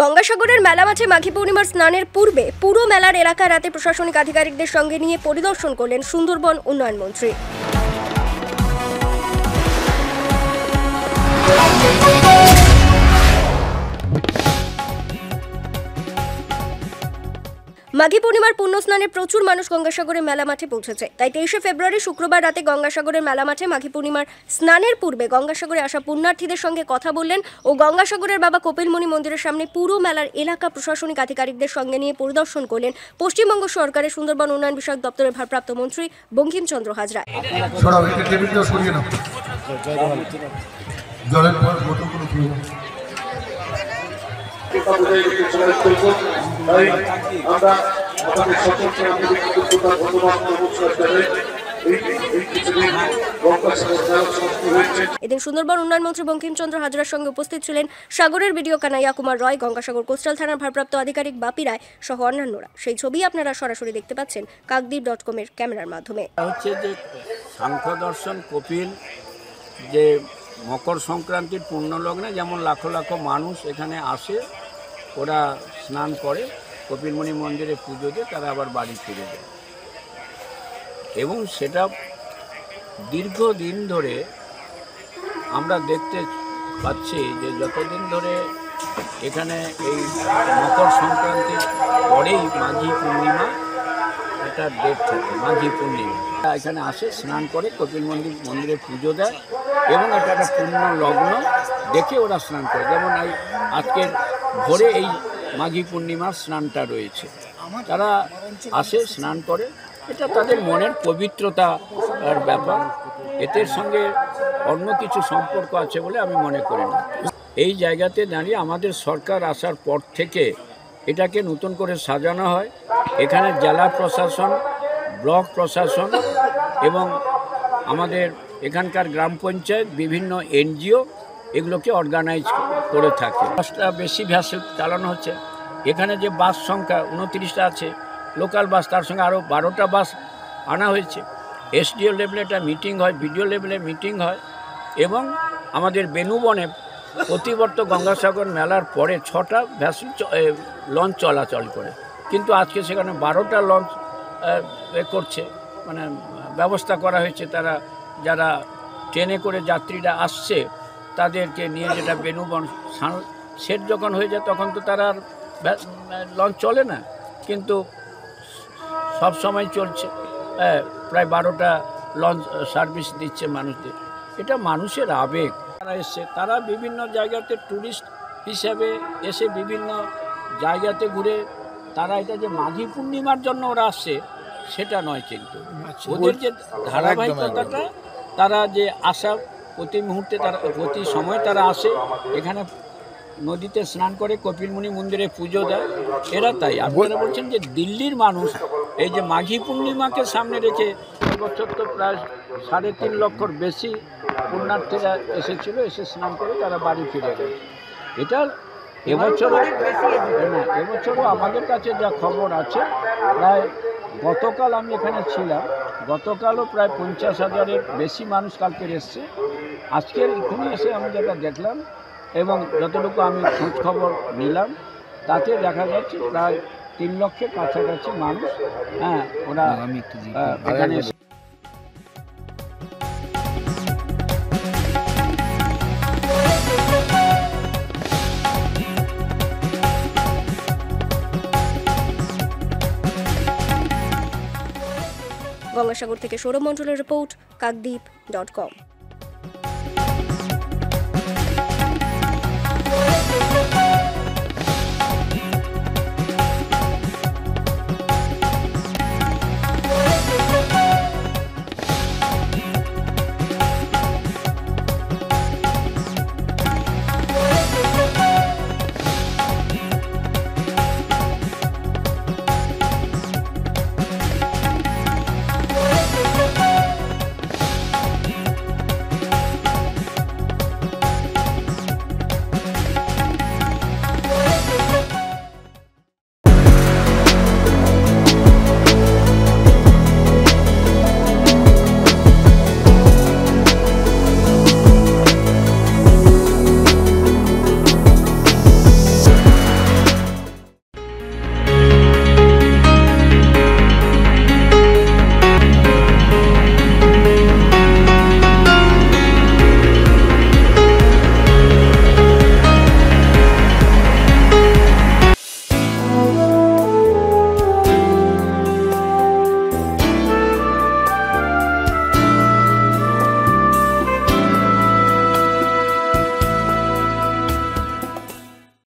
গঙ্গাসাগরের মেলা মাঠে মাঘী পূর্ণিমার স্নানের পূর্বে পুরো মেলার এলাকা রাতে প্রশাসনিক আধিকারিকদের সঙ্গে নিয়ে পরিদর্শন করলেন সুন্দরবন উন্নয়ন মন্ত্রী। মাঘী পূর্ণিমার পুণ্য স্নানে প্রচুর মানুষ গঙ্গাসাগরের মেলা মাঠে পৌঁছেছে। তাই 23শে ফেব্রুয়ারি শুক্রবার রাতে গঙ্গাসাগরের মেলা মাঠে মাঘী পূর্ণিমার স্নানের পূর্বে গঙ্গাসাগরে আসা পুণ্যার্থীদের সঙ্গে কথা বললেন ও গঙ্গাসাগরের বাবা কপিলমুনি মন্দিরের সামনে পুরো মেলার এলাকা প্রশাসনিক আধিকারিকদের সঙ্গে নিয়ে পরিদর্শন করলেন পশ্চিমবঙ্গ সরকারের সুন্দরবন উন্নয়ন বিষয়ক দপ্তরের ভারপ্রাপ্ত মন্ত্রী বঙ্কিমচন্দ্র হাজরা। এদিন সুন্দরবন উন্নয়ন মন্ত্রী বঙ্কিমচন্দ্র হাজরার সঙ্গে উপস্থিত ছিলেন সাগরের বিডিও কানাইয়া কুমার রয়, গঙ্গাসাগর কোস্টাল থানার ভারপ্রাপ্ত আধিকারিক বাপি রায় সহ অন্যান্যরা। সেই ছবি আপনারা সরাসরি দেখতে পাচ্ছেন কাকদ্বীপ.com এর ক্যামেরার মাধ্যমে। হচ্ছে যে সাংখ্য দর্শন কপিল, যে মকর সংক্রান্তির পূর্ণলগ্নে যেমন লাখো লাখো মানুষ এখানে আসে, ওরা স্নান করে, কপিলমুনি মন্দিরে পুজো দিয়ে তারা আবার বাড়ি ফিরে যায়। এবং সেটা দীর্ঘদিন ধরে আমরা দেখতে পাচ্ছি যে যতদিন ধরে এখানে এই মকর সংক্রান্তির পরেই মাঘী পূর্ণিমা একটা ডেট থাকে, মাঘী পূর্ণিমা এখানে আসে, স্নান করে, কপিল মন্দিরে পুজো দেয় এবং এটা একটা পূর্ণ লগ্ন দেখে ওরা স্নান করে। যেমন এই আজকের ভোরে এই মাঘী পূর্ণিমার স্নানটা রয়েছে, তারা আসে, স্নান করে, এটা তাদের মনের পবিত্রতার ব্যাপার। এদের সঙ্গে অন্য কিছু সম্পর্ক আছে বলে আমি মনে করি না। এই জায়গাতে দাঁড়িয়ে আমাদের সরকার আসার পর থেকে এটাকে নতুন করে সাজানো হয়। এখানে জেলা প্রশাসন, ব্লক প্রশাসন এবং আমাদের এখানকার গ্রাম পঞ্চায়েত, বিভিন্ন এনজিও এগুলোকে অর্গানাইজ করে থাকে। 10টা বেশি ভ্যাসেল চালানো হচ্ছে। এখানে যে বাস সংখ্যা 29টা আছে লোকাল বাস, তার সঙ্গে আরও 12টা বাস আনা হয়েছে। এসডিও লেভেলে একটা মিটিং হয়, বিডিও লেভেলে মিটিং হয় এবং আমাদের বেনুবনে প্রতিবর্ত গঙ্গাসাগর মেলার পরে 6টা ভ্যাসেল লঞ্চ চলাচল করে, কিন্তু আজকে সেখানে 12টা লঞ্চ করছে, মানে ব্যবস্থা করা হয়েছে। তারা যারা ট্রেনে করে যাত্রীরা আসছে তাদেরকে নিয়ে, যেটা বেনুবন সেট যখন হয়ে যায় তখন তো তারা আর লঞ্চ চলে না, কিন্তু সব সময় চলছে। প্রায় 12টা লঞ্চ সার্ভিস দিচ্ছে মানুষদের। এটা মানুষের আবেগ। তারা এসছে, তারা বিভিন্ন জায়গাতে ট্যুরিস্ট হিসাবে এসে বিভিন্ন জায়গাতে ঘুরে, তারা এটা যে মাঘী পূর্ণিমার জন্য ওরা আসছে সেটা নয়, কিন্তু ওদের যে ধারাবাহিকতাটা, তারা যে আসা প্রতি মুহূর্তে, তারা প্রতি সময় তারা আসে, এখানে নদীতে স্নান করে, কপিলমুনি মন্দিরে পুজো দেয়, এরা তাই। আপনারা বলছেন যে দিল্লির মানুষ এই যে মাঘী পূর্ণিমাকে সামনে রেখে, এবছর তো প্রায় 3.5 লক্ষর বেশি পুণ্যার্থীরা এসেছিল, এসে স্নান করে তারা বাড়ি ফিরে গেছে। এটা এবছরও আমাদের কাছে যা খবর আছে, প্রায় গতকাল আমি এখানে ছিলাম, গতকালও প্রায় 50,000-এর বেশি মানুষ কালকে এসছে। আজকের এখানে এসে আমি যেটা দেখলাম এবং যতটুকু আমি খোঁজ খবর নিলাম, তাতে দেখা যাচ্ছে প্রায় 3 লক্ষের কাছাকাছি মানুষ ওরা এখানে এসে। গঙ্গাসাগর থেকে সৌরভ মণ্ডলের রিপোর্ট, কাকদ্বীপ.com।